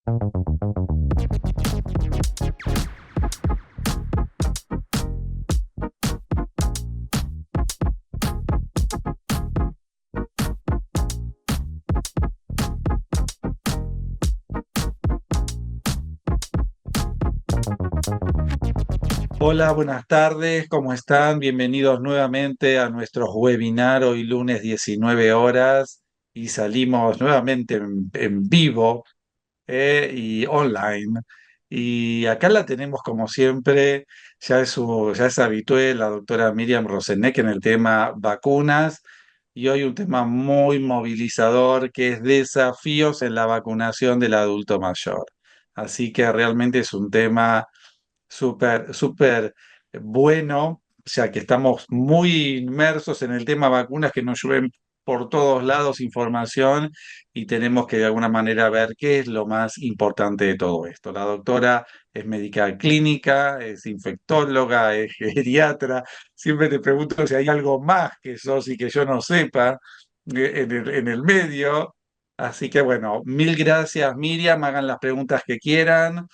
Hola, buenas tardes, ¿cómo están? Bienvenidos nuevamente a nuestro webinar hoy lunes 19 horas y salimos nuevamente en vivo y online. Y acá la tenemos como siempre, ya es habitué la doctora Miriam Roseneck en el tema vacunas y hoy un tema muy movilizador que es desafíos en la vacunación del adulto mayor. Así que realmente es un tema súper, súper bueno, o sea que estamos muy inmersos en el tema vacunas, que nos llueven por todos lados información y tenemos que de alguna manera ver qué es lo más importante de todo esto. La doctora es médica clínica, es infectóloga, es geriatra. Siempre te pregunto si hay algo más que sos y que yo no sepa en el medio. Así que bueno, mil gracias, Miriam. Hagan las preguntas que quieran,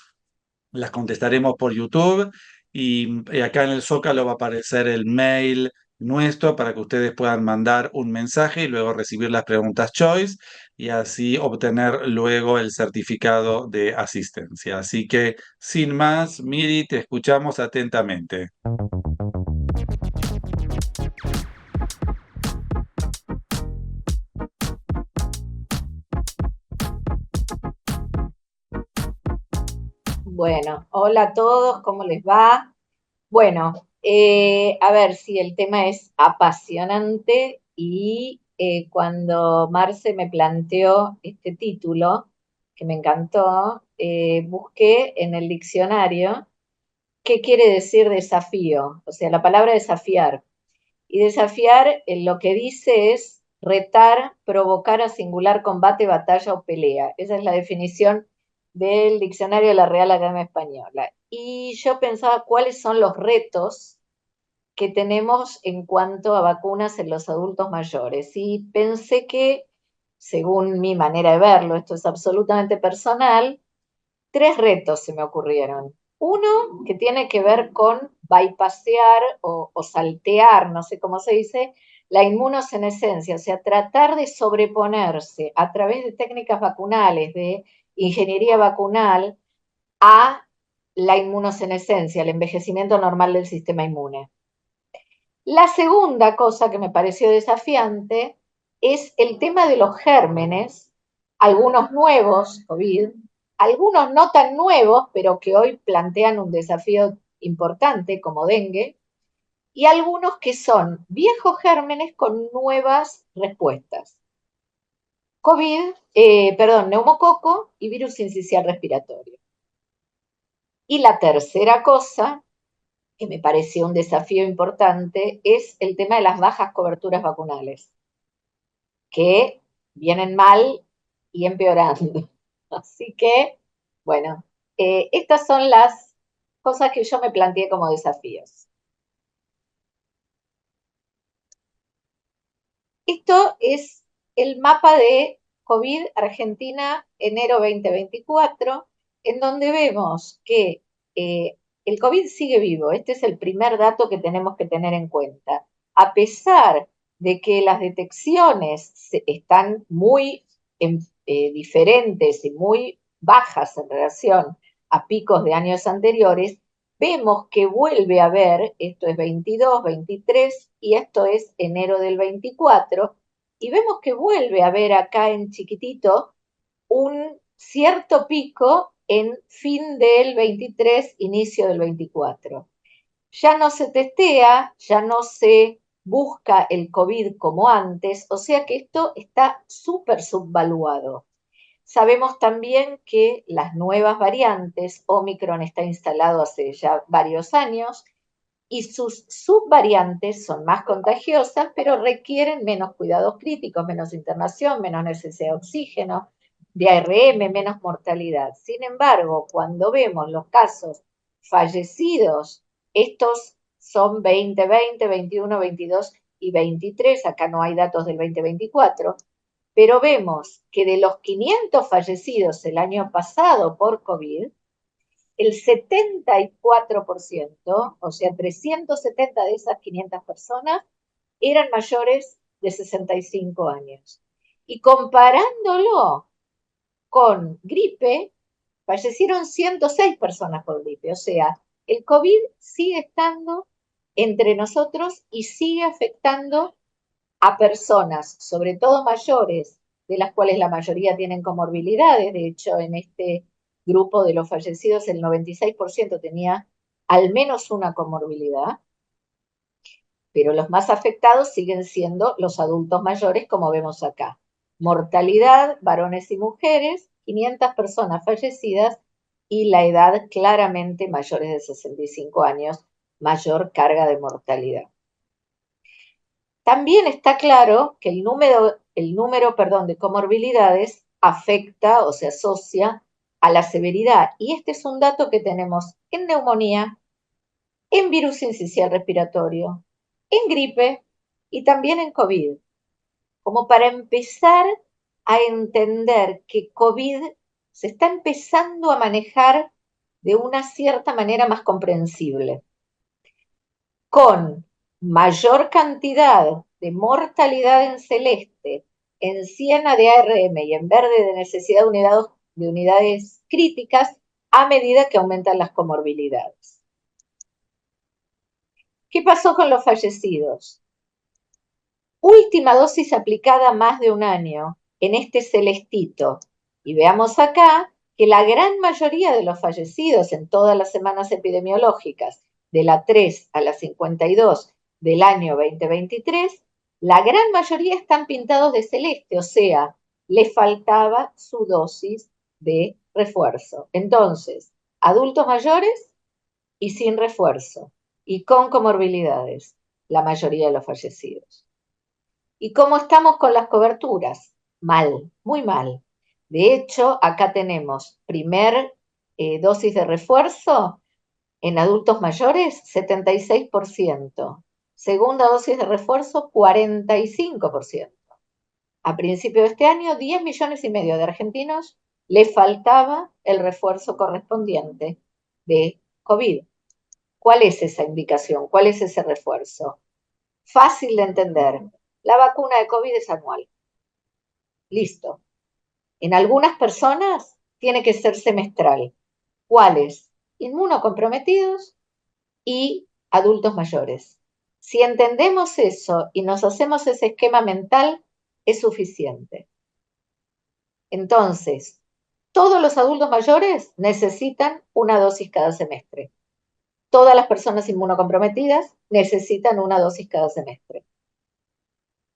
las contestaremos por YouTube y acá en el Zócalo va a aparecer el mail nuestro para que ustedes puedan mandar un mensaje y luego recibir las preguntas choice y así obtener luego el certificado de asistencia. Así que sin más, Miri, te escuchamos atentamente. Bueno, hola a todos, ¿cómo les va? Bueno, a ver si el tema es apasionante y cuando Marce me planteó este título, que me encantó, busqué en el diccionario qué quiere decir desafío, o sea, la palabra desafiar. Y desafiar lo que dice es retar, provocar a singular combate, batalla o pelea. Esa es la definición del diccionario de la Real Academia Española. Y yo pensaba cuáles son los retos que tenemos en cuanto a vacunas en los adultos mayores. Y pensé que, según mi manera de verlo, esto es absolutamente personal, tres retos se me ocurrieron. Uno que tiene que ver con bypassear o saltear, no sé cómo se dice, la inmunosenescencia, o sea, tratar de sobreponerse a través de técnicas vacunales, de ingeniería vacunal, a la inmunosenescencia, el envejecimiento normal del sistema inmune. La segunda cosa que me pareció desafiante es el tema de los gérmenes, algunos nuevos, COVID, algunos no tan nuevos, pero que hoy plantean un desafío importante como dengue, y algunos que son viejos gérmenes con nuevas respuestas. COVID, neumococo y virus sincicial respiratorio. Y la tercera cosa que me pareció un desafío importante es el tema de las bajas coberturas vacunales, que vienen mal y empeorando. Así que, bueno, estas son las cosas que yo me planteé como desafíos. Esto es el mapa de COVID Argentina enero 2024, en donde vemos que el COVID sigue vivo. Este es el primer dato que tenemos que tener en cuenta. A pesar de que las detecciones están muy diferentes y muy bajas en relación a picos de años anteriores, vemos que vuelve a haber, esto es 22, 23 y esto es enero del 24, y vemos que vuelve a haber acá en chiquitito un cierto pico en fin del 23, inicio del 24. Ya no se testea, ya no se busca el COVID como antes, o sea que esto está súper subvaluado. Sabemos también que las nuevas variantes, Omicron está instalado hace ya varios años y sus subvariantes son más contagiosas, pero requieren menos cuidados críticos, menos internación, menos necesidad de oxígeno, de ARM, menos mortalidad. Sin embargo, cuando vemos los casos fallecidos, estos son 2020, 21, 22 y 23, acá no hay datos del 2024, pero vemos que de los 500 fallecidos el año pasado por COVID, el 74%, o sea, 370 de esas 500 personas, eran mayores de 65 años. Y comparándolo con gripe, fallecieron 106 personas por gripe. O sea, el COVID sigue estando entre nosotros y sigue afectando a personas, sobre todo mayores, de las cuales la mayoría tienen comorbilidades. De hecho, en este grupo de los fallecidos, el 96% tenía al menos una comorbilidad, pero los más afectados siguen siendo los adultos mayores, como vemos acá. Mortalidad, varones y mujeres, 500 personas fallecidas y la edad claramente mayores de 65 años, mayor carga de mortalidad. También está claro que el número de comorbilidades afecta o se asocia a la severidad. Y este es un dato que tenemos en neumonía, en virus sincicial respiratorio, en gripe y también en COVID. Como para empezar a entender que COVID se está empezando a manejar de una cierta manera más comprensible, con mayor cantidad de mortalidad en celeste, en ciena de ARM y en verde de necesidad de unidades críticas a medida que aumentan las comorbilidades. ¿Qué pasó con los fallecidos? Última dosis aplicada más de un año en este celestito. Y veamos acá que la gran mayoría de los fallecidos en todas las semanas epidemiológicas, de la 3 a la 52 del año 2023, la gran mayoría están pintados de celeste, o sea, le faltaba su dosis de refuerzo. Entonces, adultos mayores y sin refuerzo, y con comorbilidades, la mayoría de los fallecidos. ¿Y cómo estamos con las coberturas? Mal, muy mal. De hecho, acá tenemos primer dosis de refuerzo en adultos mayores, 76%. Segunda dosis de refuerzo, 45%. A principio de este año, 10 millones y medio de argentinos le faltaba el refuerzo correspondiente de COVID. ¿Cuál es esa indicación? ¿Cuál es ese refuerzo? Fácil de entender. La vacuna de COVID es anual. Listo. En algunas personas tiene que ser semestral. ¿Cuáles? Inmunocomprometidos y adultos mayores. Si entendemos eso y nos hacemos ese esquema mental, es suficiente. Entonces, todos los adultos mayores necesitan una dosis cada semestre. Todas las personas inmunocomprometidas necesitan una dosis cada semestre.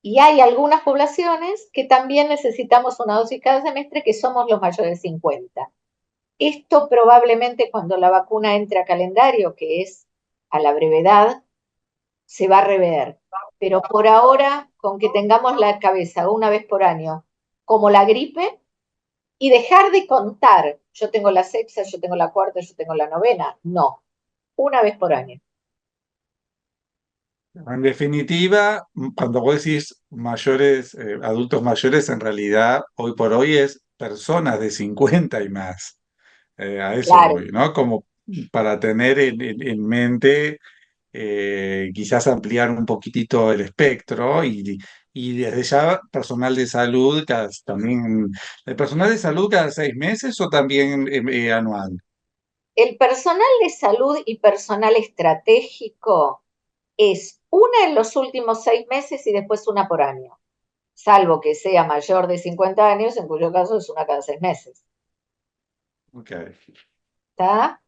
Y hay algunas poblaciones que también necesitamos una dosis cada semestre, que somos los mayores de 50. Esto probablemente cuando la vacuna entre a calendario, que es a la brevedad, se va a rever. Pero por ahora, con que tengamos la cabeza una vez por año, como la gripe, y dejar de contar, yo tengo la sexta, yo tengo la cuarta, yo tengo la novena, no, una vez por año. En definitiva, cuando vos decís mayores, adultos mayores, en realidad hoy por hoy es personas de 50 y más. A eso Claro, voy, ¿no? Como para tener en mente, quizás ampliar un poquitito el espectro y desde ya personal de salud, también, ¿el personal de salud cada 6 meses o también anual? el personal de salud y personal estratégico es una en los últimos 6 meses y después una por año, salvo que sea mayor de 50 años, en cuyo caso es una cada 6 meses. Ok, ¿Está?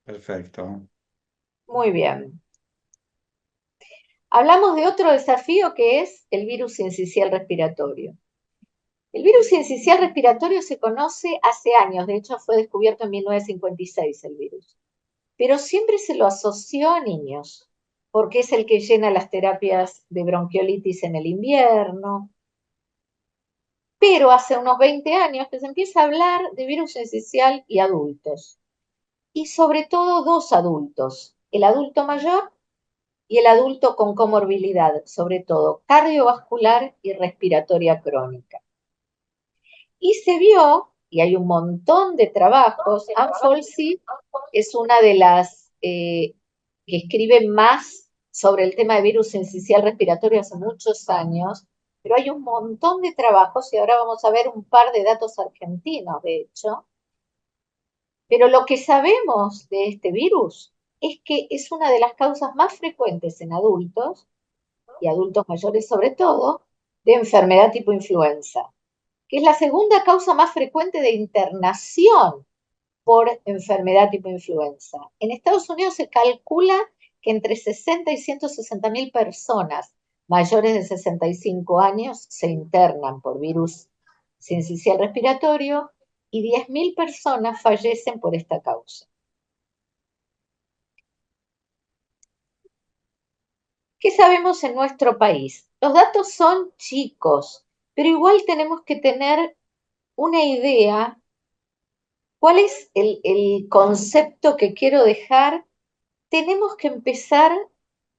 perfecto. Muy bien. Hablamos de otro desafío que es el virus sincicial respiratorio. El virus sincicial respiratorio se conoce hace años, de hecho fue descubierto en 1956 el virus, pero siempre se lo asoció a niños, porque es el que llena las terapias de bronquiolitis en el invierno. Pero hace unos 20 años que se empieza a hablar de virus sincicial y adultos, y sobre todo dos adultos, el adulto mayor y el adulto con comorbilidad, sobre todo cardiovascular y respiratoria crónica. Y se vio, y hay un montón de trabajos, Anne Folsey es una de las que escribe más sobre el tema de virus sincicial respiratorio hace muchos años, pero hay un montón de trabajos y ahora vamos a ver un par de datos argentinos, de hecho. Pero lo que sabemos de este virus es que es una de las causas más frecuentes en adultos, y adultos mayores sobre todo, de enfermedad tipo influenza, que es la segunda causa más frecuente de internación por enfermedad tipo influenza. En Estados Unidos se calcula que entre 60 y 160 mil personas mayores de 65 años se internan por virus sincicial respiratorio y 10.000 personas fallecen por esta causa. ¿Qué sabemos en nuestro país? Los datos son chicos, pero igual tenemos que tener una idea. ¿Cuál es el concepto que quiero dejar? Tenemos que empezar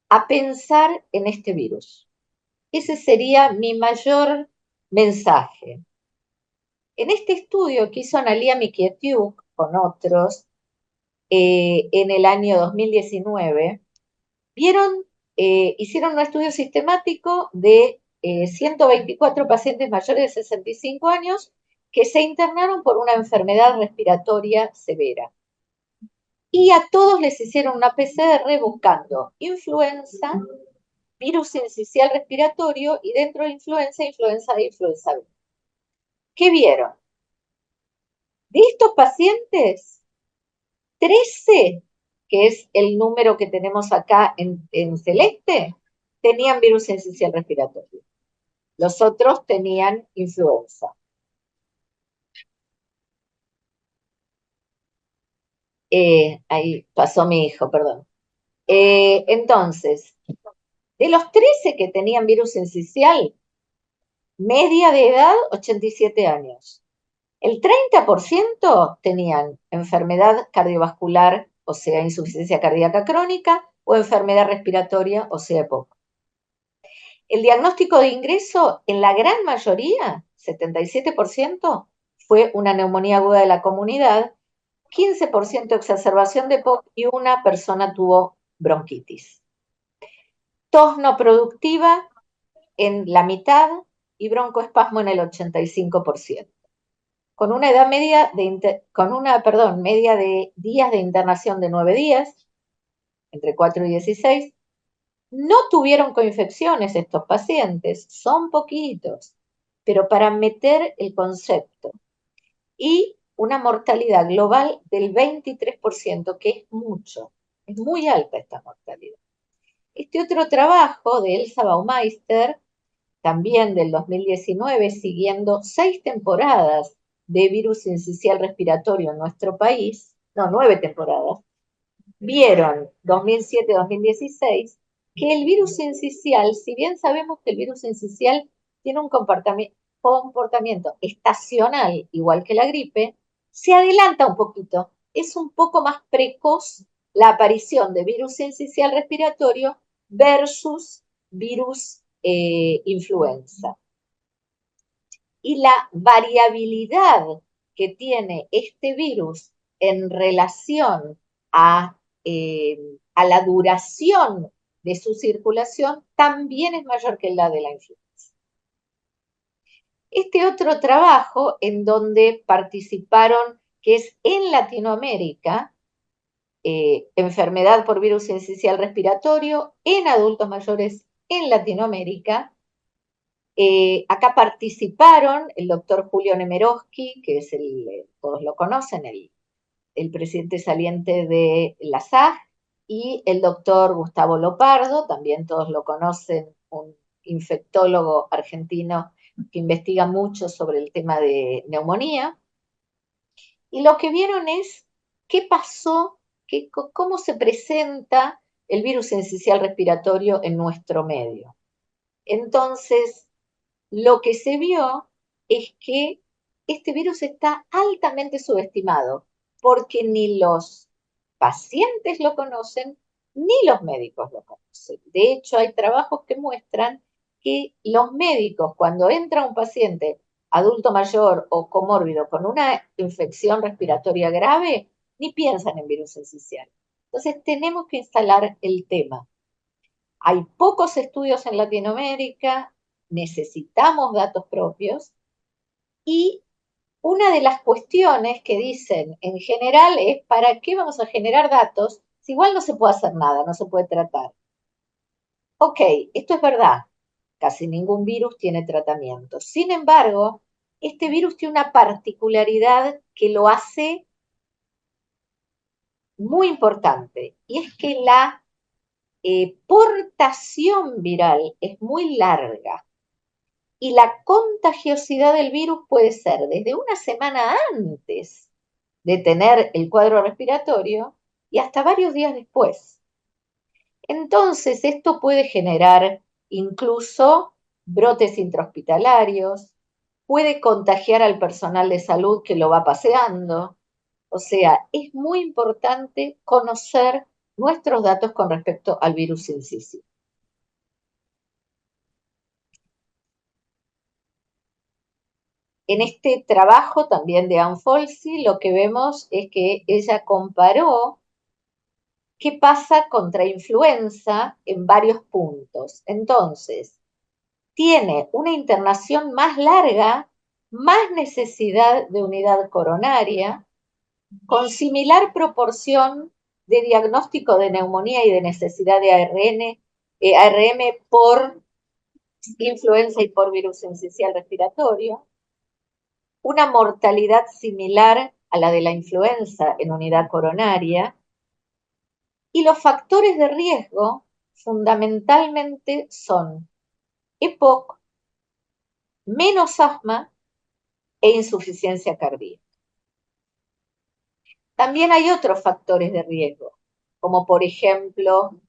a pensar en este virus. Ese sería mi mayor mensaje. En este estudio que hizo Analia Miketiuk con otros en el año 2019, hicieron un estudio sistemático de 124 pacientes mayores de 65 años que se internaron por una enfermedad respiratoria severa. Y a todos les hicieron una PCR buscando influenza, virus sincicial respiratorio y dentro de influenza, influenza A, influenza B. ¿Qué vieron? De estos pacientes, 13, que es el número que tenemos acá en celeste, tenían virus sincicial respiratorio. Los otros tenían influenza. Ahí pasó mi hijo, perdón. Entonces, de los 13 que tenían virus sincicial, media de edad, 87 años. El 30% tenían enfermedad cardiovascular, o sea, insuficiencia cardíaca crónica, o enfermedad respiratoria, o sea, EPOC. El diagnóstico de ingreso, en la gran mayoría, 77%, fue una neumonía aguda de la comunidad, 15% exacerbación de EPOC y una persona tuvo bronquitis. Tos no productiva en la mitad y broncoespasmo en el 85%. Con una edad media media de días de internación de 9 días, entre 4 y 16, no tuvieron coinfecciones estos pacientes, son poquitos, pero para meter el concepto. Y una mortalidad global del 23%, que es mucho, es muy alta esta mortalidad. Este otro trabajo de Elsa Baumeister, también del 2019, siguiendo 6 temporadas de virus sincicial respiratorio en nuestro país, no, 9 temporadas, vieron 2007-2016 que el virus sincicial, si bien sabemos que el virus sincicial tiene un comportamiento estacional, igual que la gripe, se adelanta un poquito, es un poco más precoz la aparición de virus sincicial respiratorio versus virus influenza. Y la variabilidad que tiene este virus en relación a la duración de su circulación también es mayor que la de la influenza. Este otro trabajo en donde participaron, que es en Latinoamérica, enfermedad por virus sincicial respiratorio en adultos mayores en Latinoamérica. Acá participaron el doctor Julio Nemerovsky, que es todos lo conocen, el presidente saliente de la SAG, y el doctor Gustavo Lopardo, también todos lo conocen, un infectólogo argentino que investiga mucho sobre el tema de neumonía. Y lo que vieron es qué pasó, cómo se presenta el virus sincicial respiratorio en nuestro medio. Entonces, lo que se vio es que este virus está altamente subestimado porque ni los pacientes lo conocen, Ni los médicos lo conocen. De hecho, hay trabajos que muestran que los médicos, cuando entra un paciente adulto mayor o comórbido con una infección respiratoria grave, ni piensan en virus sincicial. Entonces, tenemos que instalar el tema. Hay pocos estudios en Latinoamérica, necesitamos datos propios y una de las cuestiones que dicen en general es, ¿para qué vamos a generar datos si igual no se puede hacer nada, no se puede tratar? Ok, esto es verdad, casi ningún virus tiene tratamiento. Sin embargo, este virus tiene una particularidad que lo hace muy importante, y es que la portación viral es muy larga y la contagiosidad del virus puede ser desde una semana antes de tener el cuadro respiratorio y hasta varios días después. Entonces, esto puede generar incluso brotes intrahospitalarios, puede contagiar al personal de salud que lo va paseando. O sea, es muy importante conocer nuestros datos con respecto al virus sincicial. En este trabajo también de Anne Folsi, lo que vemos es que ella comparó qué pasa contra influenza en varios puntos. Entonces, tiene una internación más larga, más necesidad de unidad coronaria, con similar proporción de diagnóstico de neumonía y de necesidad de ARM por influenza y por virus sincicial respiratorio, una mortalidad similar a la de la influenza en unidad coronaria, y los factores de riesgo fundamentalmente son EPOC, menos asma e insuficiencia cardíaca. También hay otros factores de riesgo, como por ejemplo,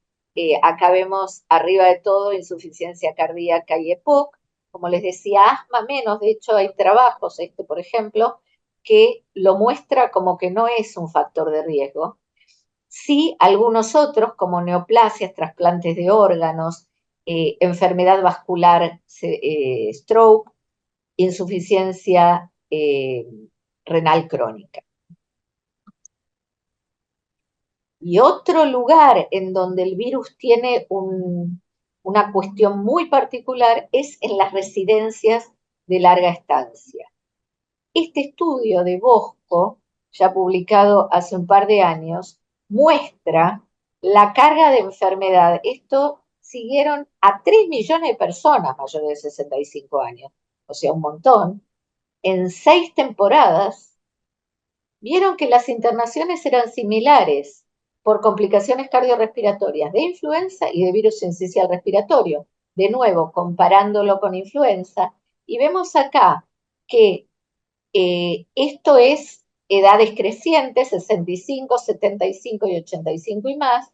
acá vemos arriba de todo insuficiencia cardíaca y EPOC. Como les decía, asma menos, de hecho hay trabajos, por ejemplo, que lo muestra como que no es un factor de riesgo. Sí, algunos otros, como neoplasias, trasplantes de órganos, enfermedad vascular, stroke, insuficiencia renal crónica. Y otro lugar en donde el virus tiene una cuestión muy particular es en las residencias de larga estancia. Este estudio de Bosco, ya publicado hace un par de años, muestra la carga de enfermedad. Esto siguieron a 3 millones de personas mayores de 65 años, o sea, un montón, en 6 temporadas. Vieron que las internaciones eran similares por complicaciones cardiorrespiratorias de influenza y de virus sincicial respiratorio. De nuevo, comparándolo con influenza, y vemos acá que esto es edades crecientes, 65, 75 y 85 y más.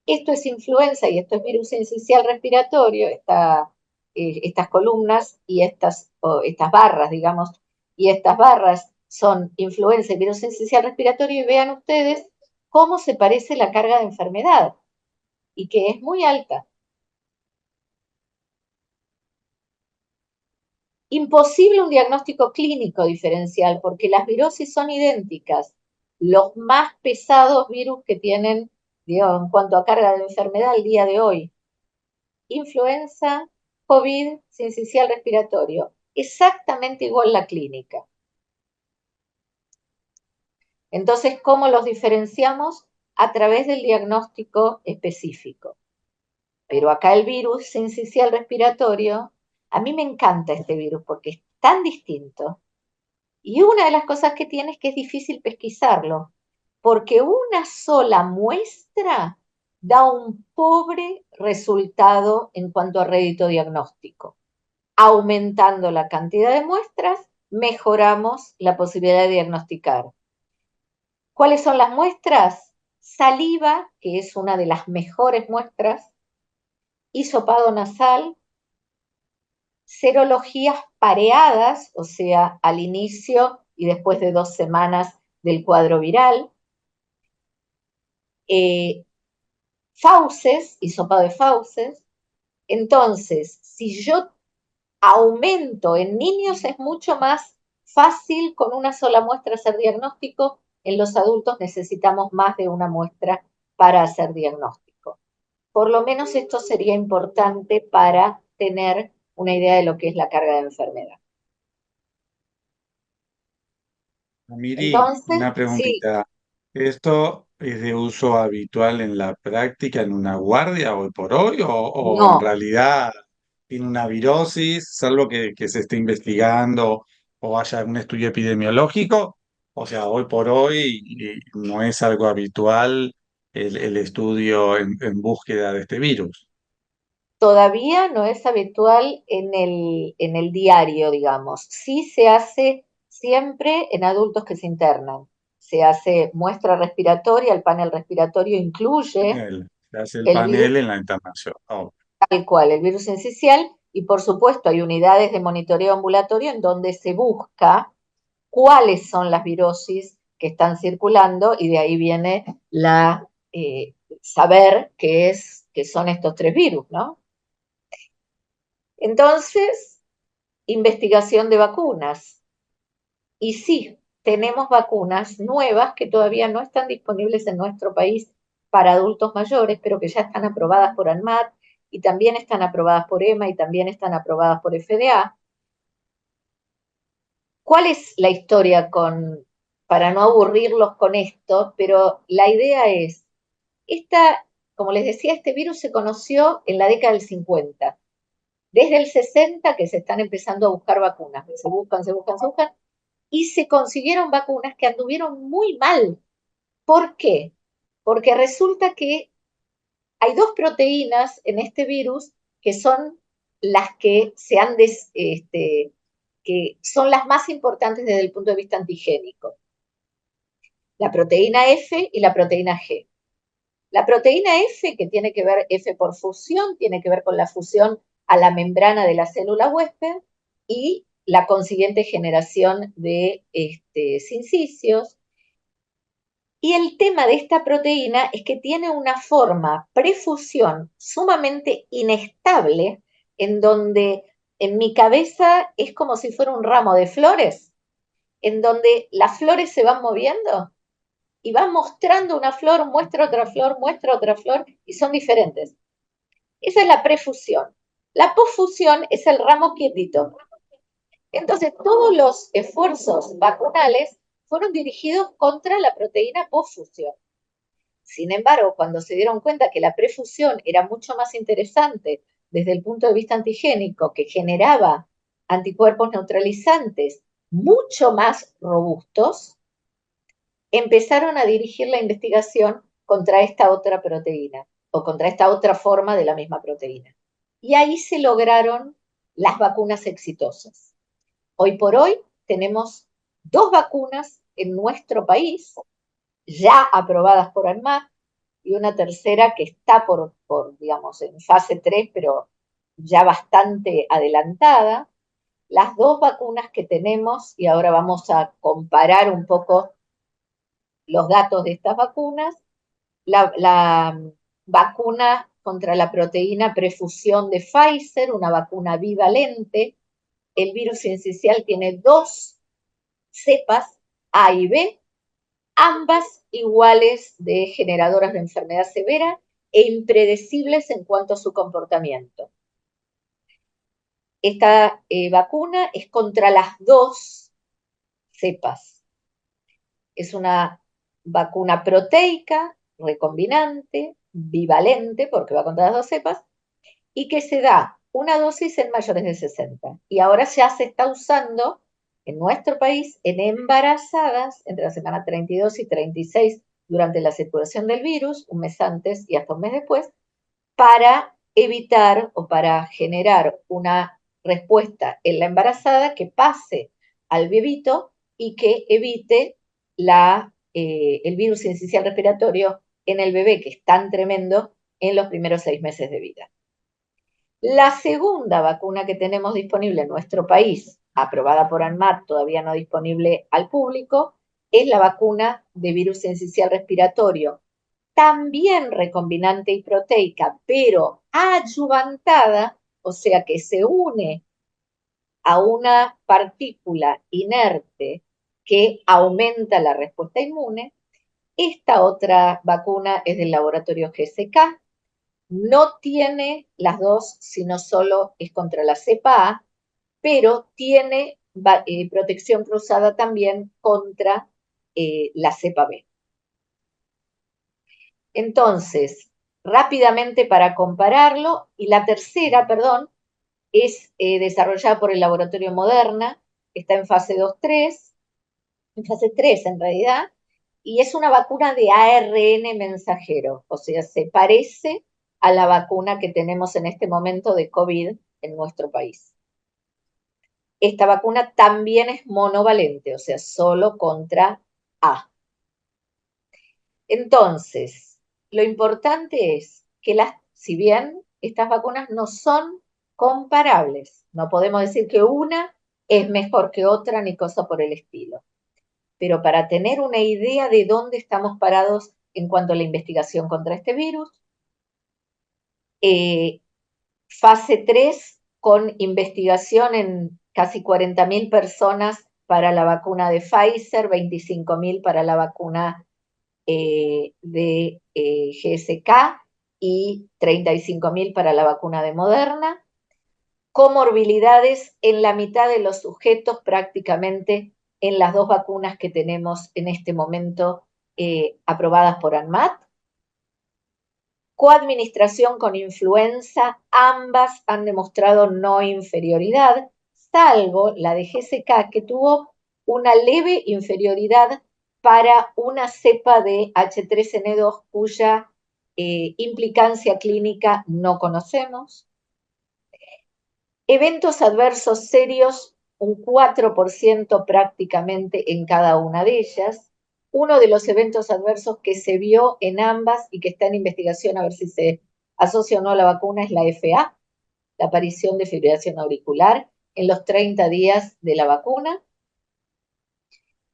Esto es influenza y esto es virus sincicial respiratorio, estas columnas y estas barras, digamos, y estas barras son influenza y virus sincicial respiratorio, y vean ustedes cómo se parece la carga de enfermedad y que es muy alta. Imposible un diagnóstico clínico diferencial porque las virosis son idénticas. Los más pesados virus que tienen, digamos, en cuanto a carga de enfermedad al día de hoy: influenza, COVID, sincicial respiratorio. Exactamente igual la clínica. Entonces, ¿cómo los diferenciamos? A través del diagnóstico específico. Pero acá el virus sincicial respiratorio, a mí me encanta este virus porque es tan distinto. Y una de las cosas que tiene es que es difícil pesquisarlo, porque una sola muestra da un pobre resultado en cuanto a rédito diagnóstico. Aumentando la cantidad de muestras, mejoramos la posibilidad de diagnosticar. ¿Cuáles son las muestras? Saliva, que es una de las mejores muestras, hisopado nasal, serologías pareadas, o sea, al inicio y después de 2 semanas del cuadro viral, fauces, hisopado de fauces. Entonces, si yo aumento en niños es mucho más fácil con una sola muestra hacer diagnóstico, en los adultos necesitamos más de una muestra para hacer diagnóstico. Por lo menos esto sería importante para tener una idea de lo que es la carga de enfermedad. Miri, Entonces, una sí, preguntita. ¿Esto es de uso habitual en la práctica, en una guardia hoy por hoy, o en no, realidad tiene una virosis, salvo que se esté investigando o haya un estudio epidemiológico? O sea, hoy por hoy no es algo habitual el estudio en búsqueda de este virus. todavía no es habitual en el diario, digamos. Sí se hace siempre en adultos que se internan. Se hace muestra respiratoria, el panel respiratorio incluye Se hace el el virus panel en la internación. Oh, tal cual, el virus esencial, y por supuesto hay unidades de monitoreo ambulatorio en donde se busca cuáles son las virosis que están circulando y de ahí viene la saber qué son estos tres virus, ¿no? Entonces, investigación de vacunas. Y sí, tenemos vacunas nuevas que todavía no están disponibles en nuestro país para adultos mayores, pero que ya están aprobadas por ANMAT y también están aprobadas por EMA y también están aprobadas por FDA. ¿Cuál es la historia para no aburrirlos con esto? Pero la idea es, como les decía, este virus se conoció en la década del 50. Desde el 60 que se están empezando a buscar vacunas, se buscan, se buscan, se buscan, y se consiguieron vacunas que anduvieron muy mal. ¿Por qué? Porque resulta que hay dos proteínas en este virus que son las que que son las más importantes desde el punto de vista antigénico. La proteína F y la proteína G. La proteína F, que tiene que ver, F por fusión, tiene que ver con la fusión a la membrana de la célula huésped y la consiguiente generación de sincicios. Y el tema de esta proteína es que tiene una forma prefusión sumamente inestable, en donde en mi cabeza es como si fuera un ramo de flores, en donde las flores se van moviendo y van mostrando una flor, muestra otra flor, y son diferentes. Esa es la prefusión. La posfusión es el ramo quietito. Entonces, todos los esfuerzos vacunales fueron dirigidos contra la proteína posfusión. Sin embargo, cuando se dieron cuenta que la prefusión era mucho más interesante desde el punto de vista antigénico, que generaba anticuerpos neutralizantes mucho más robustos, empezaron a dirigir la investigación contra esta otra proteína o contra esta otra forma de la misma proteína. Y ahí se lograron las vacunas exitosas. Hoy por hoy tenemos dos vacunas en nuestro país ya aprobadas por ANMAT y una tercera que está digamos, en fase 3, pero ya bastante adelantada. Las dos vacunas que tenemos, y ahora vamos a comparar un poco los datos de estas vacunas, la vacuna contra la proteína prefusión de Pfizer, una vacuna bivalente, el virus sincicial tiene dos cepas, A y B, ambas iguales de generadoras de enfermedad severa e impredecibles en cuanto a su comportamiento. Esta vacuna es contra las dos cepas. Es una vacuna proteica, recombinante, bivalente, porque va contra las dos cepas, y que se da una dosis en mayores de 60. Y ahora ya se está usando en nuestro país en embarazadas entre la semana 32 y 36 durante la circulación del virus, un mes antes y hasta un mes después, para evitar o para generar una respuesta en la embarazada que pase al bebito y que evite el virus sincicial respiratorio en el bebé, que es tan tremendo en los primeros 6 meses de vida. La segunda vacuna que tenemos disponible en nuestro país, aprobada por ANMAT, todavía no disponible al público, es la vacuna de virus sincicial respiratorio también recombinante y proteica, pero adyuvantada, o sea que se une a una partícula inerte que aumenta la respuesta inmune. Esta otra vacuna es del laboratorio GSK, no tiene las dos, sino solo es contra la cepa A, pero tiene protección cruzada también contra la cepa B. Entonces, rápidamente para compararlo, y la tercera, perdón, es desarrollada por el laboratorio Moderna, está en fase 2-3, en fase 3 en realidad, y es una vacuna de ARN mensajero, o sea, se parece a la vacuna que tenemos en este momento de COVID en nuestro país. Esta vacuna también es monovalente, o sea, solo contra A. Entonces, lo importante es que si bien estas vacunas no son comparables, no podemos decir que una es mejor que otra ni cosa por el estilo, pero para tener una idea de dónde estamos parados en cuanto a la investigación contra este virus, fase 3 con investigación en casi 40.000 personas para la vacuna de Pfizer, 25.000 para la vacuna de GSK y 35.000 para la vacuna de Moderna. Comorbilidades en la mitad de los sujetos prácticamente en las dos vacunas que tenemos en este momento aprobadas por ANMAT. Coadministración con influenza, ambas han demostrado no inferioridad, salvo la de GSK, que tuvo una leve inferioridad para una cepa de H3N2 cuya implicancia clínica no conocemos. Eventos adversos serios, un 4% prácticamente en cada una de ellas. Uno de los eventos adversos que se vio en ambas y que está en investigación a ver si se asocia o no a la vacuna es la FA, la aparición de fibrilación auricular en los 30 días de la vacuna.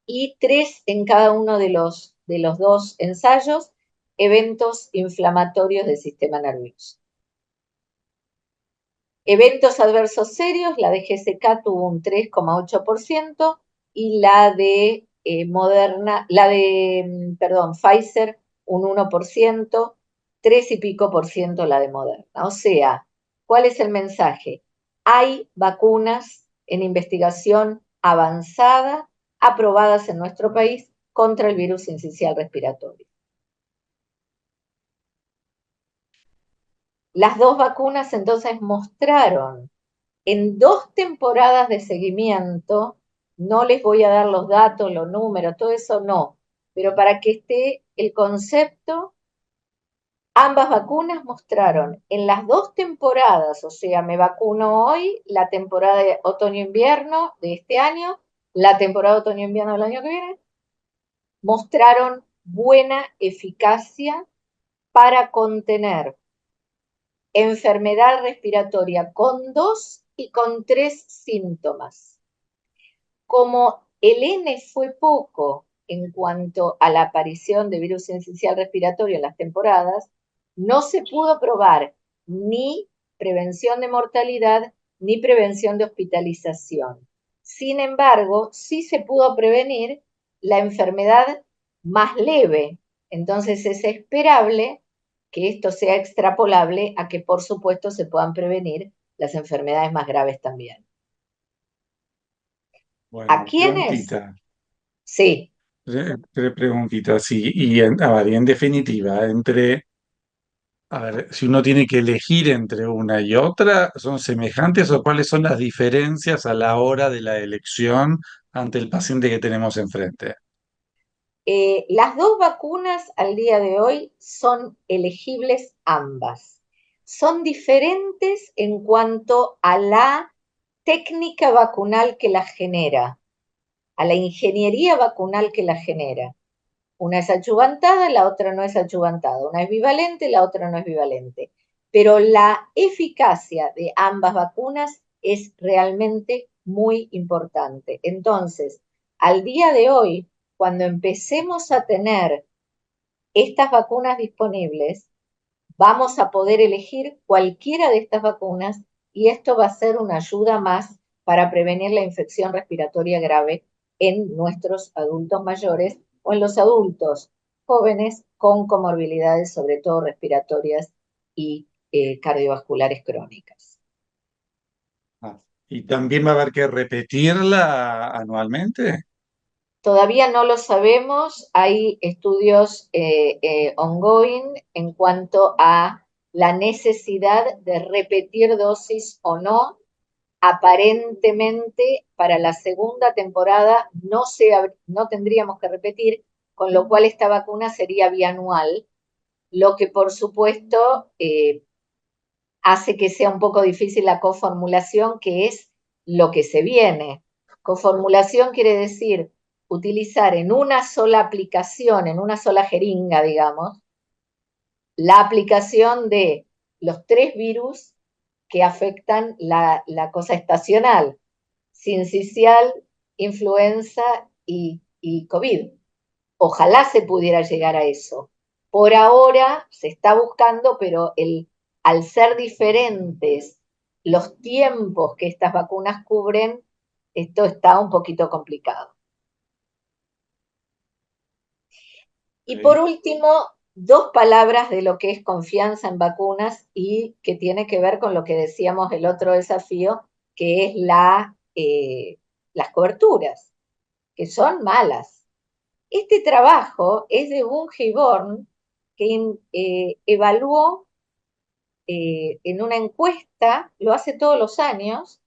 Y 3 en cada uno de los dos ensayos, eventos inflamatorios del sistema nervioso. Eventos adversos serios, la de GSK tuvo un 3,8% y la de Pfizer un 1%, 3 y pico por ciento la de Moderna. O sea, ¿cuál es el mensaje? Hay vacunas en investigación avanzada aprobadas en nuestro país contra el virus sincicial respiratorio. Las dos vacunas entonces mostraron en 2 temporadas de seguimiento, no les voy a dar los datos, los números, todo eso no, pero para que esté el concepto, ambas vacunas mostraron en las 2 temporadas, o sea, me vacuno hoy, la temporada de otoño-invierno de este año, la temporada de otoño-invierno del año que viene, mostraron buena eficacia para contener enfermedad respiratoria con 2 y con 3 síntomas. Como el N fue poco en cuanto a la aparición de virus sincicial respiratorio en las temporadas, no se pudo probar ni prevención de mortalidad ni prevención de hospitalización. Sin embargo, sí se pudo prevenir la enfermedad más leve. Entonces es esperable que esto sea extrapolable a que, por supuesto, se puedan prevenir las enfermedades más graves también. ¿A Bueno, quiénes? preguntita, Sí. preguntita, sí, y a ver, y en definitiva, a ver, si uno tiene que elegir entre una y otra, ¿son semejantes o cuáles son las diferencias a la hora de la elección ante el paciente que tenemos enfrente? Las dos vacunas al día de hoy son elegibles ambas. Son diferentes en cuanto a la técnica vacunal que las genera, a la ingeniería vacunal que las genera. Una es adyuvantada, la otra no es adyuvantada. Una es bivalente, la otra no es bivalente. Pero la eficacia de ambas vacunas es realmente muy importante. Entonces, al día de hoy, cuando empecemos a tener estas vacunas disponibles, vamos a poder elegir cualquiera de estas vacunas y esto va a ser una ayuda más para prevenir la infección respiratoria grave en nuestros adultos mayores o en los adultos jóvenes con comorbilidades, sobre todo respiratorias y cardiovasculares crónicas. Ah, ¿y también va a haber que repetirla anualmente? Todavía no lo sabemos, hay estudios ongoing en cuanto a la necesidad de repetir dosis o no. Aparentemente, para la segunda temporada no tendríamos que repetir, con lo cual esta vacuna sería bianual, lo que por supuesto hace que sea un poco difícil la coformulación, que es lo que se viene. Coformulación quiere decir utilizar en una sola aplicación, en una sola jeringa, digamos, la aplicación de los 3 virus que afectan la cosa estacional, sincicial, influenza y COVID. Ojalá se pudiera llegar a eso. Por ahora se está buscando, pero al ser diferentes los tiempos que estas vacunas cubren, esto está un poquito complicado. Y por Sí. último, 2 palabras de lo que es confianza en vacunas y que tiene que ver con lo que decíamos el otro desafío, que es las coberturas, que son malas. Este trabajo es de Bunge y Born, que evaluó en una encuesta, lo hace todos los años,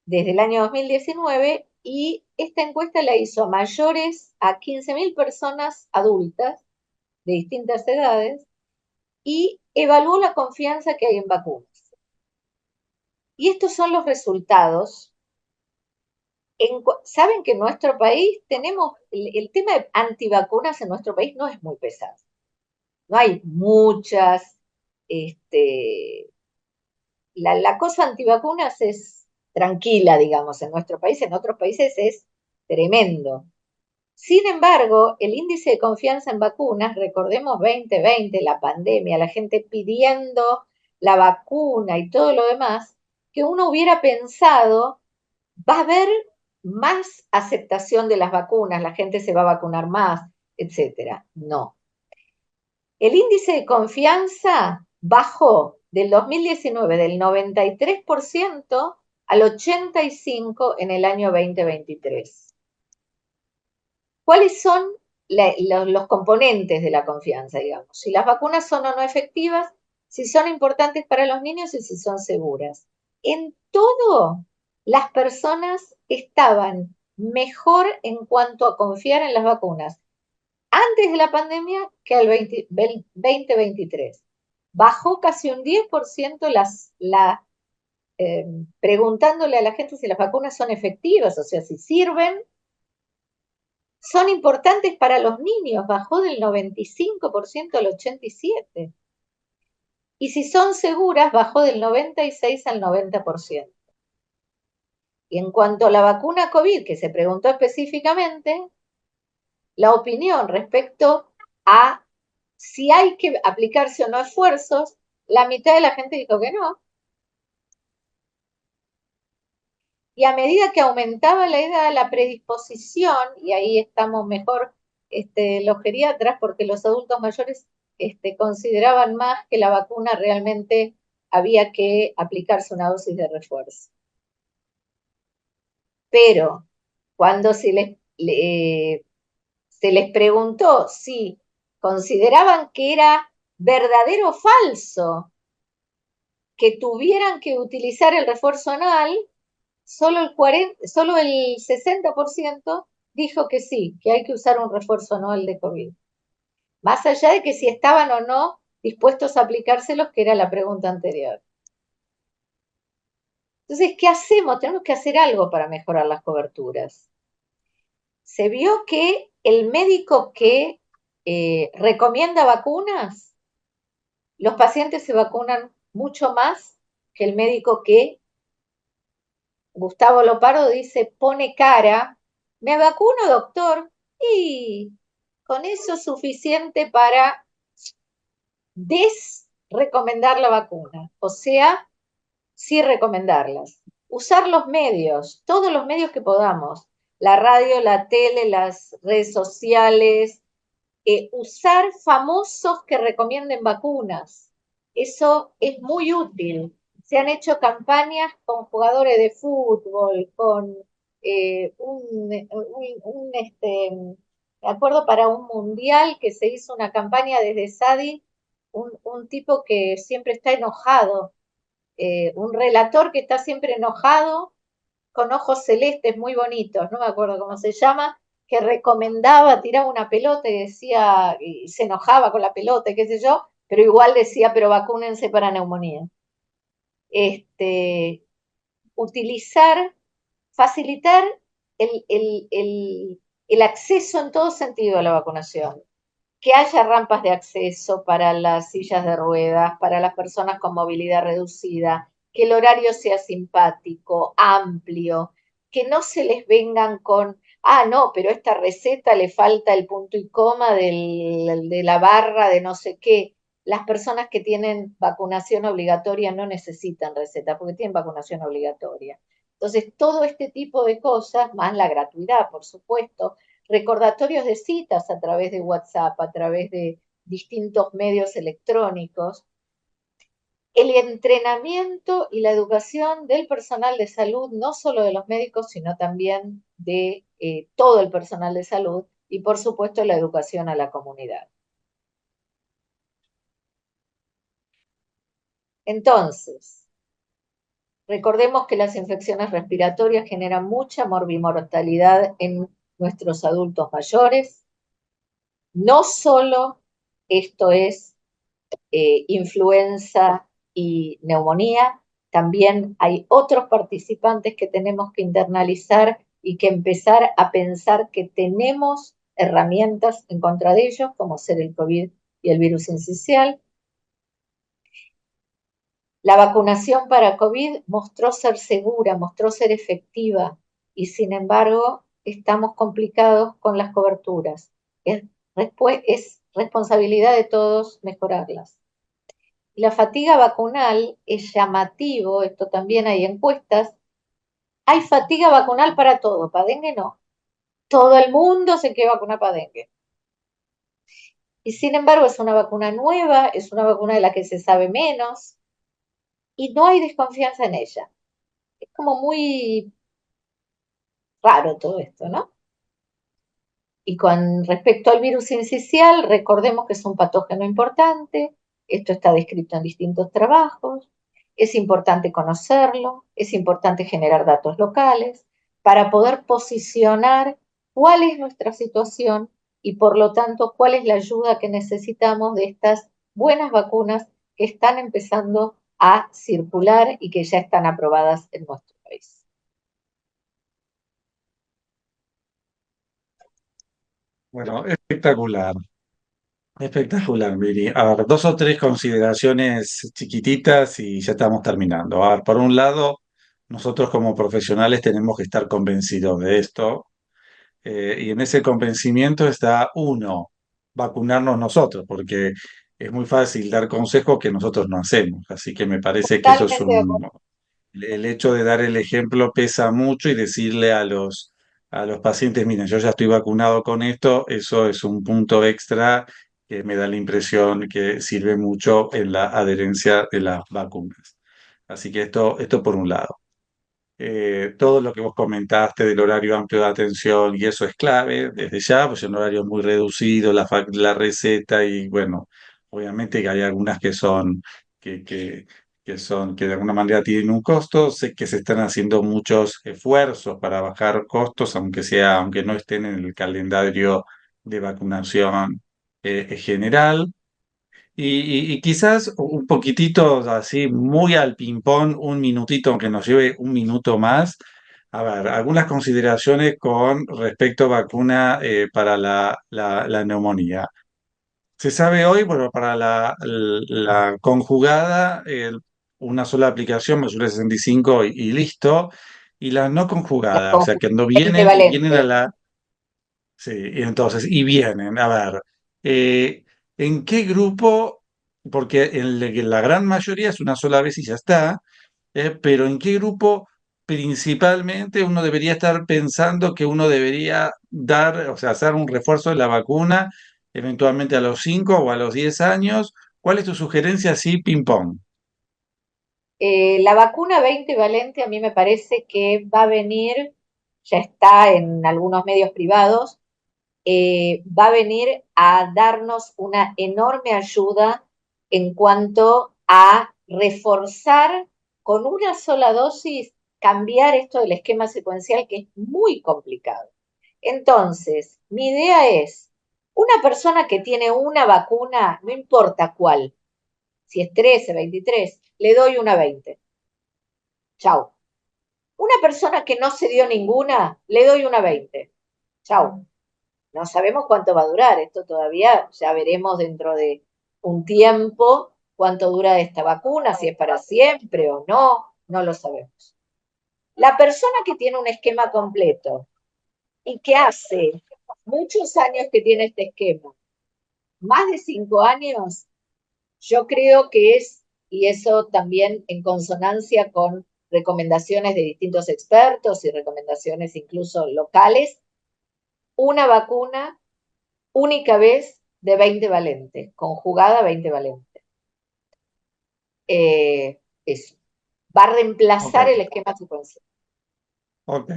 desde el año 2019, y esta encuesta la hizo a mayores, a 15.000 personas adultas de distintas edades, y evaluó la confianza que hay en vacunas. Y estos son los resultados. Saben que en nuestro país tenemos, el tema de antivacunas en nuestro país no es muy pesado. No hay muchas, la cosa antivacunas es tranquila, digamos, en nuestro país, en otros países es tremendo. Sin embargo, el índice de confianza en vacunas, recordemos 2020, la pandemia, la gente pidiendo la vacuna y todo lo demás, que uno hubiera pensado, va a haber más aceptación de las vacunas, la gente se va a vacunar más, etcétera. No. El índice de confianza bajó del 2019 del 93% al 85% en el año 2023. ¿Cuáles son los componentes de la confianza, digamos? Si las vacunas son o no efectivas, si son importantes para los niños y si son seguras. En todo, las personas estaban mejor en cuanto a confiar en las vacunas antes de la pandemia que al 2023. Bajó casi un 10% preguntándole a la gente si las vacunas son efectivas, o sea, si sirven. Son importantes para los niños, bajó del 95% al 87%. Y si son seguras, bajó del 96 al 90%. Y en cuanto a la vacuna COVID, que se preguntó específicamente, la opinión respecto a si hay que aplicarse o no esfuerzos, la mitad de la gente dijo que no. Y a medida que aumentaba la edad, la predisposición, y ahí estamos mejor los geriatras, porque los adultos mayores consideraban más que la vacuna realmente había que aplicarse una dosis de refuerzo. Pero cuando se les preguntó si consideraban que era verdadero o falso que tuvieran que utilizar el refuerzo anual, solo el 60% dijo que sí, que hay que usar un refuerzo anual de COVID. Más allá de que si estaban o no dispuestos a aplicárselos, que era la pregunta anterior. Entonces, ¿qué hacemos? Tenemos que hacer algo para mejorar las coberturas. Se vio que el médico que recomienda vacunas, los pacientes se vacunan mucho más que el médico que, Gustavo Lopardo dice, pone cara, ¿me vacuno, doctor? Y Con eso es suficiente para desrecomendar la vacuna, o sea, sí recomendarlas. Usar los medios, todos los medios que podamos, la radio, la tele, las redes sociales, usar famosos que recomienden vacunas. Eso es muy útil. Se han hecho campañas con jugadores de fútbol, con me acuerdo para un mundial que se hizo una campaña desde Sadi, un tipo que siempre está enojado, un relator que está siempre enojado, con ojos celestes muy bonitos, no me acuerdo cómo se llama, que recomendaba, tiraba una pelota y decía, y se enojaba con la pelota, y qué sé yo, pero igual decía, pero vacúnense para neumonía. Este, utilizar, facilitar el acceso en todo sentido a la vacunación, que haya rampas de acceso para las sillas de ruedas, para las personas con movilidad reducida, que el horario sea simpático, amplio, que no se les vengan con, ah, no, pero esta receta le falta el punto y coma de la barra de no sé qué. Las personas que tienen vacunación obligatoria no necesitan receta porque tienen vacunación obligatoria. Entonces, todo este tipo de cosas, más la gratuidad, por supuesto, recordatorios de citas a través de WhatsApp, a través de distintos medios electrónicos, el entrenamiento y la educación del personal de salud, no solo de los médicos, sino también de todo el personal de salud y, por supuesto, la educación a la comunidad. Entonces, recordemos que las infecciones respiratorias generan mucha morbimortalidad en nuestros adultos mayores. No solo esto es influenza y neumonía. También hay otros participantes que tenemos que internalizar y que empezar a pensar que tenemos herramientas en contra de ellos, como ser el COVID y el virus incisional. La vacunación para COVID mostró ser segura, mostró ser efectiva y sin embargo estamos complicados con las coberturas. Es responsabilidad de todos mejorarlas. La fatiga vacunal es llamativo, esto también hay encuestas. Hay fatiga vacunal para todo, para dengue no. Todo el mundo se quiere vacunar para dengue. Y sin embargo es una vacuna nueva, es una vacuna de la que se sabe menos y no hay desconfianza en ella. Es como muy raro todo esto, ¿no? Y con respecto al virus incisional, recordemos que es un patógeno importante, esto está descrito en distintos trabajos, es importante conocerlo, es importante generar datos locales para poder posicionar cuál es nuestra situación y por lo tanto cuál es la ayuda que necesitamos de estas buenas vacunas que están empezando a circular y que ya están aprobadas en nuestro país. Bueno, espectacular. Espectacular, Viri. A ver, dos o tres consideraciones chiquititas y ya estamos terminando. A ver, por un lado, nosotros como profesionales tenemos que estar convencidos de esto, y en ese convencimiento está uno, vacunarnos nosotros, porque es muy fácil dar consejos que nosotros no hacemos. Así que me parece que eso es Totalmente de acuerdo. el hecho de dar el ejemplo pesa mucho y decirle a los pacientes, miren, yo ya estoy vacunado con esto, eso es un punto extra que me da la impresión que sirve mucho en la adherencia de las vacunas. Así que esto por un lado. Todo lo que vos comentaste del horario amplio de atención y eso es clave desde ya, pues es un horario muy reducido, la receta y bueno, obviamente que hay algunas que, que, que de alguna manera tienen un costo. Sé que se están haciendo muchos esfuerzos para bajar costos, aunque no estén en el calendario de vacunación general. Y quizás un poquitito así, muy al ping-pong, un minutito, aunque nos lleve un minuto más. A ver, algunas consideraciones con respecto a vacuna para la neumonía. Se sabe hoy, bueno, para la conjugada, una sola aplicación, mayores de 65 y listo. Y la no La conjugada, o sea, que cuando vienen a pentavalente. la Sí, y entonces, y vienen, a ver, eh, ¿en qué grupo? Porque en la gran mayoría es una sola vez y ya está, pero ¿en qué grupo principalmente uno debería estar pensando que uno debería dar, o sea, hacer un refuerzo de la vacuna, eventualmente a los 5 o a los 10 años? ¿Cuál es tu sugerencia así, ping-pong? La vacuna 20 valente a mí me parece que va a venir, ya está en algunos medios privados, va a venir a darnos una enorme ayuda en cuanto a reforzar con una sola dosis, cambiar esto del esquema secuencial que es muy complicado. Entonces, mi idea es, una persona que tiene una vacuna, no importa cuál, si es 13, 23, le doy una 20. Chau. Una persona que no se dio ninguna, le doy una 20. Chau. No sabemos cuánto va a durar, esto todavía ya veremos dentro de un tiempo cuánto dura esta vacuna, si es para siempre o no, no lo sabemos. La persona que tiene un esquema completo y que hace muchos años que tiene este esquema, más de 5 años, yo creo que es, y eso también en consonancia con recomendaciones de distintos expertos y recomendaciones incluso locales, una vacuna única vez de 20 valentes, conjugada 20 valentes. Eso. Va a Ok, reemplazar el esquema secuencial. ok.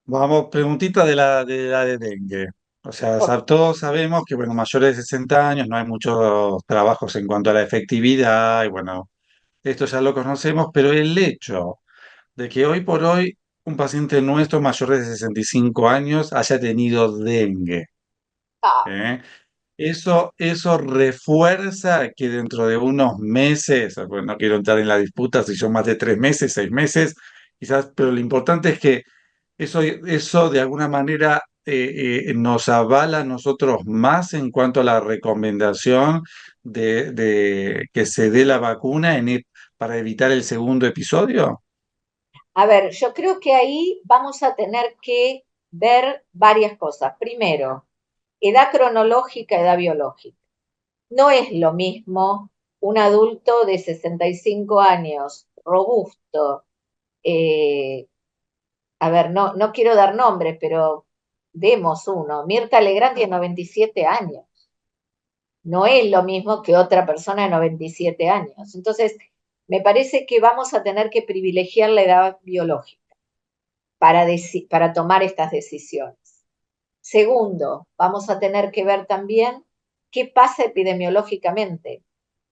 Vamos, preguntita de dengue. O sea, Ok. todos sabemos que, bueno, mayores de 60 años no hay muchos trabajos en cuanto a la efectividad, y bueno, esto ya lo conocemos, pero el hecho de que hoy por hoy un paciente nuestro mayor de 65 años haya tenido dengue, Ah, ¿eh? Eso refuerza que dentro de unos meses, bueno, no quiero entrar en la disputa si son más de 3 meses, 6 meses, quizás, pero lo importante es que eso de alguna manera nos avala a nosotros más en cuanto a la recomendación de que se dé la vacuna para evitar el segundo episodio. a ver, yo creo que ahí vamos a tener que ver varias cosas. Primero, edad cronológica, edad biológica. No es lo mismo un adulto de 65 años, robusto, eh, a ver, no quiero dar nombres, pero demos uno. Mirta Legrand tiene 97 años. No es lo mismo que otra persona de 97 años. Entonces, me parece que vamos a tener que privilegiar la edad biológica para tomar estas decisiones. Segundo, vamos a tener que ver también qué pasa epidemiológicamente.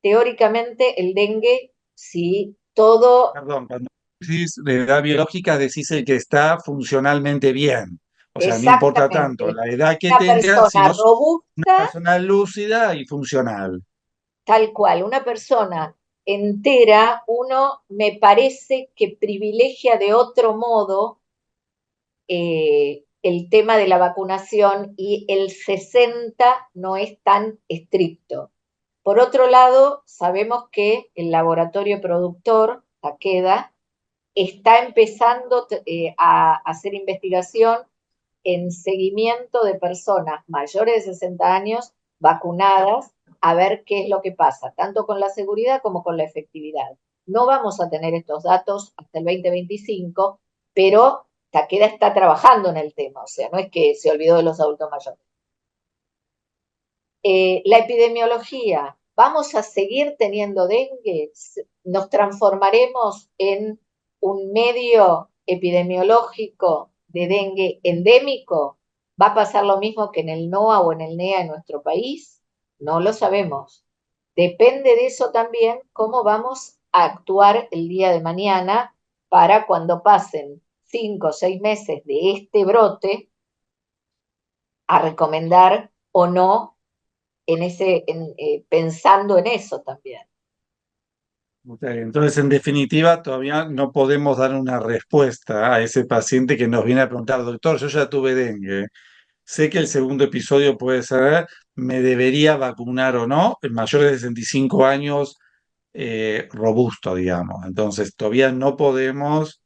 Teóricamente, el dengue, si todo Perdón, cuando decís de edad biológica, decís el que está funcionalmente bien. O sea, no importa tanto exactamente la edad que una tenga, persona sino una robusta, persona lúcida y funcional. tal cual, una persona entera, uno me parece que privilegia de otro modo el tema de la vacunación y el 60 no es tan estricto. Por otro lado, sabemos que el laboratorio productor, Takeda, está empezando a hacer investigación en seguimiento de personas mayores de 60 años vacunadas a ver qué es lo que pasa, tanto con la seguridad como con la efectividad. No vamos a tener estos datos hasta el 2025, pero Takeda está trabajando en el tema, o sea, no es que se olvidó de los adultos mayores. La epidemiología, ¿vamos a seguir teniendo dengue? ¿Nos transformaremos en un medio epidemiológico de dengue endémico? ¿Va a pasar lo mismo que en el NOA o en el NEA en nuestro país? No lo sabemos. Depende de eso también cómo vamos a actuar el día de mañana para cuando pasen 5 o 6 meses de este brote, a recomendar o no pensando en eso también. Ok, entonces, en definitiva, todavía no podemos dar una respuesta a ese paciente que nos viene a preguntar, doctor, yo ya tuve dengue. Sé que el segundo episodio puede ser, ¿me debería vacunar o no? En mayores de 65 años, robusto, digamos. Entonces, todavía no podemos,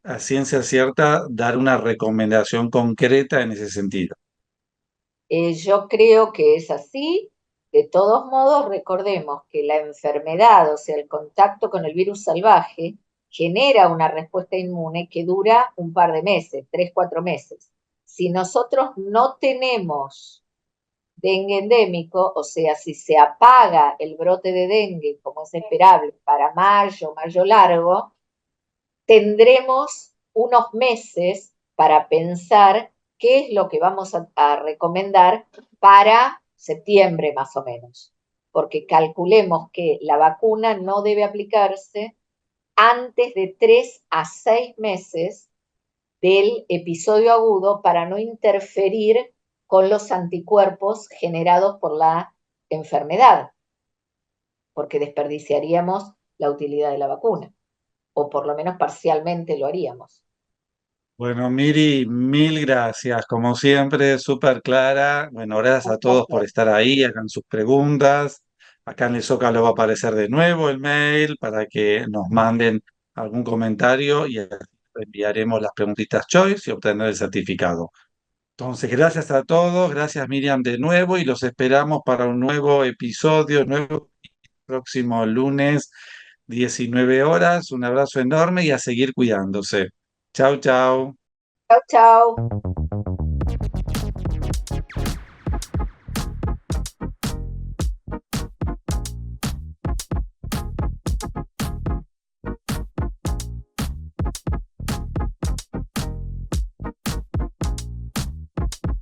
a ciencia cierta, dar una recomendación concreta en ese sentido. Yo creo que es así. De todos modos, recordemos que la enfermedad, o sea, el contacto con el virus salvaje, genera una respuesta inmune que dura un par de meses, 3, 4 meses. Si nosotros no tenemos dengue endémico, o sea, si se apaga el brote de dengue, como es esperable, para mayo, mayo largo, tendremos unos meses para pensar qué es lo que vamos a recomendar para septiembre más o menos, porque calculemos que la vacuna no debe aplicarse antes de 3 a 6 meses del episodio agudo para no interferir con los anticuerpos generados por la enfermedad, porque desperdiciaríamos la utilidad de la vacuna, o por lo menos parcialmente lo haríamos. Bueno, Miri, mil gracias. Como siempre, súper clara. Bueno, gracias Un a todos por placer. estar ahí, hagan sus preguntas. Acá en el Zócalo va a aparecer de nuevo el mail para que nos manden algún comentario y enviaremos las preguntitas Choice y obtener el certificado. Entonces, gracias a todos, gracias Miriam de nuevo y los esperamos para un nuevo episodio, nuevo próximo lunes, 19 horas. Un abrazo enorme y a seguir cuidándose. Chau, chau. Chau, chau.